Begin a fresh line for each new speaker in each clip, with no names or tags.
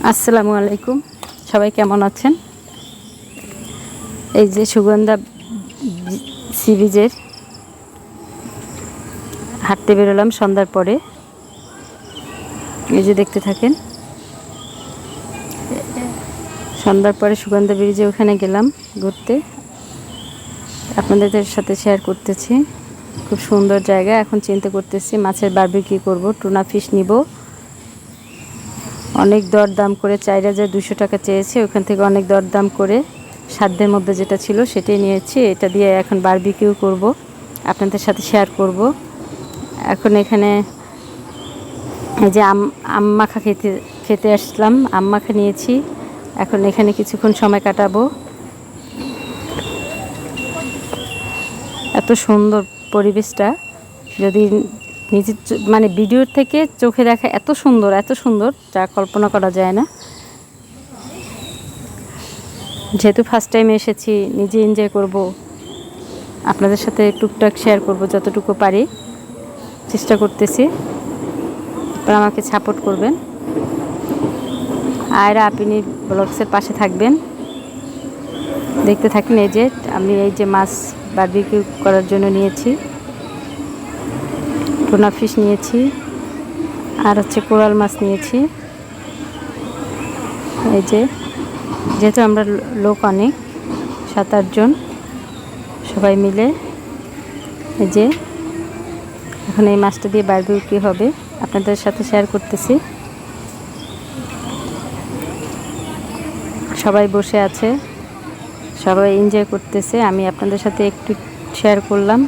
আসসালামু আলাইকুম, সবাই কেমন আছেন? এই যে সুগন্ধা সি বিচের হাঁটতে বেরোলাম সন্ধ্যার পরে। এই যে দেখতে থাকেন, সন্ধ্যার পরে সুগন্ধা ব্রিজে ওখানে গেলাম ঘুরতে, আপনাদের সাথে শেয়ার করতেছি। খুব সুন্দর জায়গা। এখন চিন্তা করতেছি মাছের বারবিকিউ করব, টুনা ফিশ নিব। অনেক দরদাম করে 4,200 টাকা চেয়েছে, ওখান থেকে অনেক দরদাম করে সাধ্যের মধ্যে যেটা ছিল সেটাই নিয়েছি। এটা দিয়ে এখন বারবিকিউ করব, আপনাদের সাথে শেয়ার করব। এখন এখানে এই যে আম মাখা খেতে আসলাম, আম মাখা নিয়েছি। এখন এখানে কিছুক্ষণ সময় কাটাবো। এত সুন্দর পরিবেশটা, যদি নিজের মানে ভিডিওর থেকে চোখে দেখা এত সুন্দর যা কল্পনা করা যায় না। যেহেতু ফার্স্ট টাইম এসেছি, নিজে এনজয় করব, আপনাদের সাথে টুকটাক শেয়ার করব যতটুকু পারি, চেষ্টা করতেছি। আপনারা আমাকে সাপোর্ট করবেন আর আপনি ব্লগসের পাশে থাকবেন, দেখতে থাকেন। এই যে আমি এই যে মাছ বারবিকিউ করার জন্য নিয়েছি, টুনা ফিশ নিয়েছি, আর হচ্ছে কোরাল মাছ নিয়েছি। এই যে যেহেতু আমরা লোক অনেক, 7-8 জন সবাই মিলে, এই যে এখন এই মাছটা দিয়ে বারবিকিউ হবে, আপনাদের সাথে শেয়ার করতেছি। সবাই বসে আছে, সবাই এনজয় করতেছে, আমি আপনাদের সাথে একটু শেয়ার করলাম।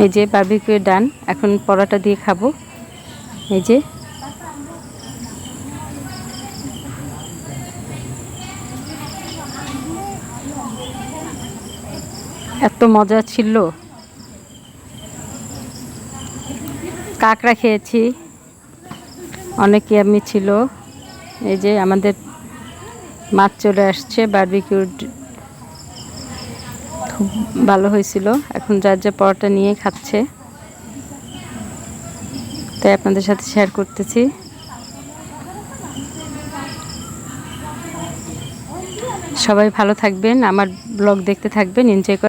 এই যে বারবিকিউ ডান, এখন পরোটা দিয়ে খাবো। এই যে এত মজা ছিল। কাঁকড়া খেয়েছি, অনেক ইয়াম্মি ছিল। এই যে আমাদের মাছ চলে আসছে, বারবিকিউ খুব ভালো হয়েছিল। এখন যার যা পরোটা নিয়ে খাচ্ছে, তাই আপনাদের সাথে শেয়ার করতেছি। সবাই ভালো থাকবেন, আমার ব্লগ দেখতে থাকবেন, এনজয়